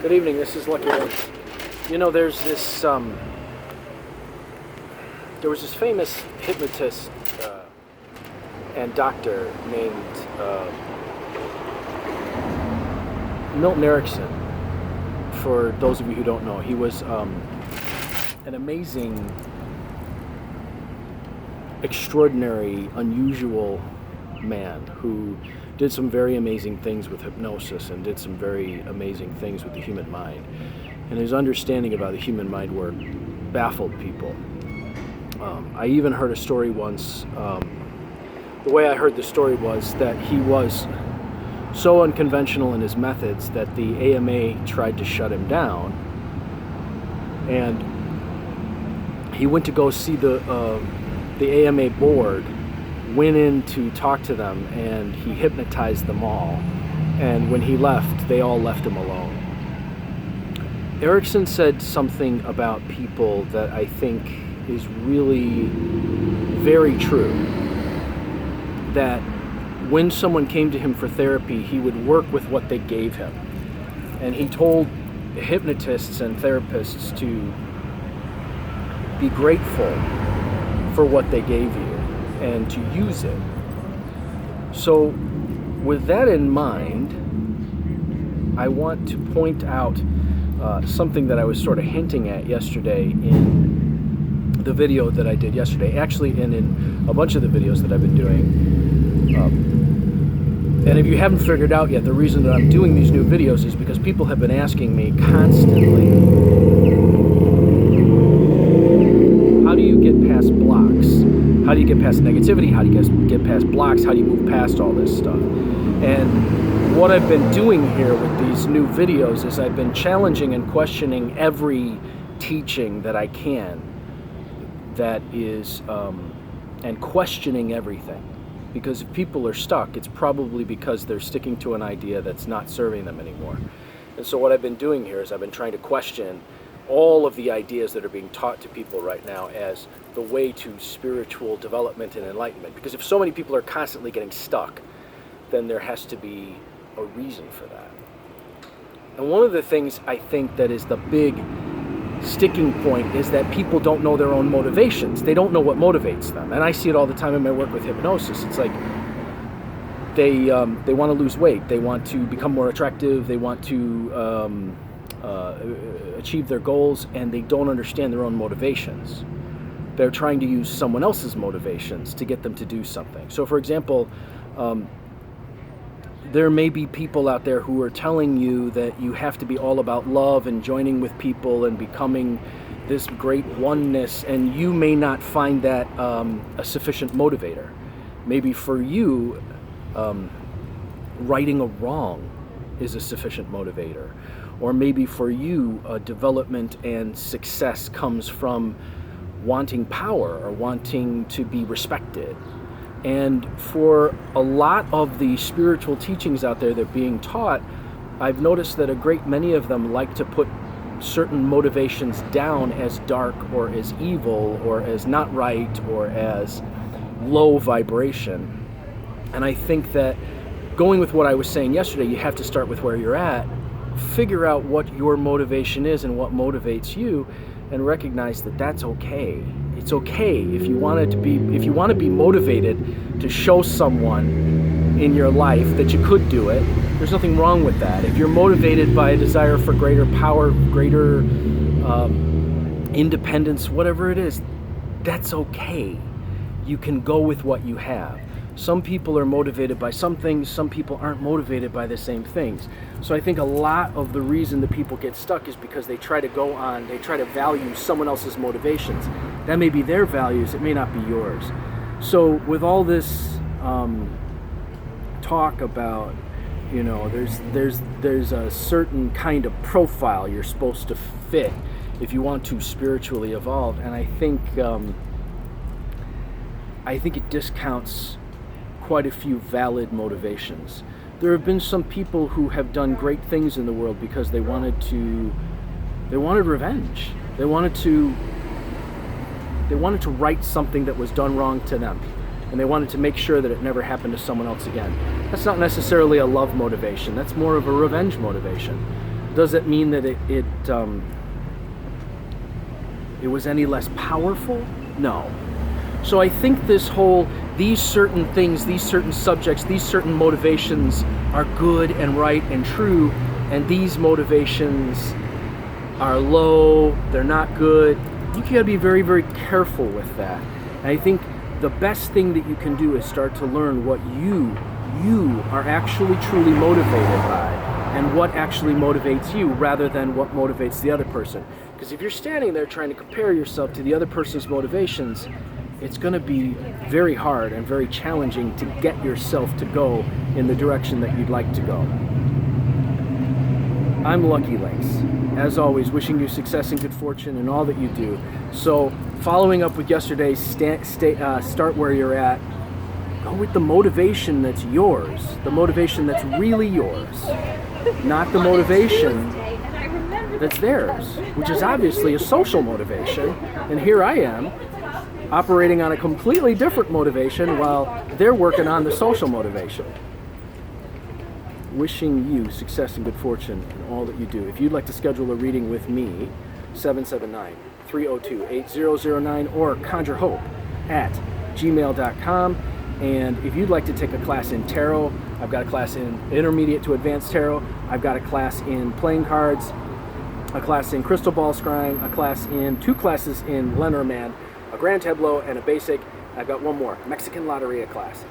Good evening, this is Lucky One. You know, there was this famous hypnotist and doctor named Milton Erickson. For those of you who don't know, he was an amazing, extraordinary, unusual man who did some very amazing things with hypnosis and did some very amazing things with the human mind. And his understanding about the human mind work baffled people. I even heard a story once. The way I heard the story was that he was so unconventional in his methods that the AMA tried to shut him down. And he went to go see the AMA board, went in to talk to them, and he hypnotized them all. And when he left, they all left him alone. Erickson said something about people that I think is really very true. That when someone came to him for therapy, he would work with what they gave him. And he told hypnotists and therapists to be grateful for what they gave you and to use it. So with that in mind, I want to point out something that I was sort of hinting at yesterday in the video that I did yesterday, actually in a bunch of the videos that I've been doing. And if you haven't figured out yet, the reason that I'm doing these new videos is because people have been asking me constantly, how do you get past blocks? How do you get past negativity? How do you get past blocks? How do you move past all this stuff? And what I've been doing here with these new videos is I've been challenging and questioning every teaching that I can that is, and questioning everything. Because if people are stuck, it's probably because they're sticking to an idea that's not serving them anymore. And so what I've been doing here is I've been trying to question all of the ideas that are being taught to people right now as the way to spiritual development and enlightenment. Because if so many people are constantly getting stuck, then there has to be a reason for that. And one of the things I think that is the big sticking point is that people don't know their own motivations. They don't know what motivates them. And I see it all the time in my work with hypnosis. It's like they want to lose weight. They want to become more attractive. They want to achieve their goals, and they don't understand their own motivations. They're trying to use someone else's motivations to get them to do something. So for example, there may be people out there who are telling you that you have to be all about love and joining with people and becoming this great oneness, and you may not find that a sufficient motivator. Maybe for you, righting a wrong is a sufficient motivator. Or maybe for you, development and success comes from wanting power or wanting to be respected. And for a lot of the spiritual teachings out there that are being taught, I've noticed that a great many of them like to put certain motivations down as dark or as evil or as not right or as low vibration. And I think that going with what I was saying yesterday, you have to start with where you're at, figure out what your motivation is and what motivates you, and recognize that that's okay. It's okay if you want to be motivated to show someone in your life that you could do it. There's nothing wrong with that. If you're motivated by a desire for greater power, greater independence, whatever it is, that's okay. You can go with what you have. Some people are motivated by some things, some people aren't motivated by the same things. So I think a lot of the reason that people get stuck is because they try to value someone else's motivations. That may be their values, it may not be yours. So with all this talk about, there's a certain kind of profile you're supposed to fit if you want to spiritually evolve, and I think it discounts quite a few valid motivations. There have been some people who have done great things in the world because they wanted revenge. They wanted to right something that was done wrong to them, and they wanted to make sure that it never happened to someone else again. That's not necessarily a love motivation. That's more of a revenge motivation. Does it mean that it was any less powerful? No. So I think these certain things, these certain subjects, these certain motivations are good and right and true, and these motivations are low, they're not good. You gotta be very, very careful with that. And I think the best thing that you can do is start to learn what you are actually truly motivated by, and what actually motivates you rather than what motivates the other person. Because if you're standing there trying to compare yourself to the other person's motivations, it's going to be very hard and very challenging to get yourself to go in the direction that you'd like to go. I'm Lucky Links, as always, wishing you success and good fortune in all that you do. So, following up with yesterday's start where you're at, go with the motivation that's yours, the motivation that's really yours, not the motivation that's theirs, which is obviously a social motivation. And here I am, operating on a completely different motivation while they're working on the social motivation. Wishing you success and good fortune in all that you do. If you'd like to schedule a reading with me, 779-302-8009 or conjurehope at gmail.com. And if you'd like to take a class in tarot, I've got a class in intermediate to advanced tarot. I've got a class in playing cards, a class in crystal ball scrying, two classes in Lenormand, a grand tableau, and a basic. I've got one more, Mexican Loteria class.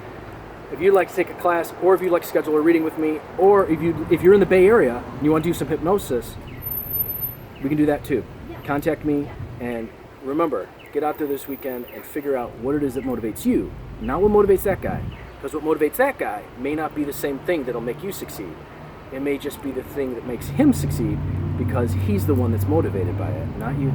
If you'd like to take a class, or if you'd like to schedule a reading with me, or if you're in the Bay Area and you want to do some hypnosis, we can do that too. Contact me, and remember, get out there this weekend and figure out what it is that motivates you, not what motivates that guy. Because what motivates that guy may not be the same thing that'll make you succeed. It may just be the thing that makes him succeed because he's the one that's motivated by it, not you.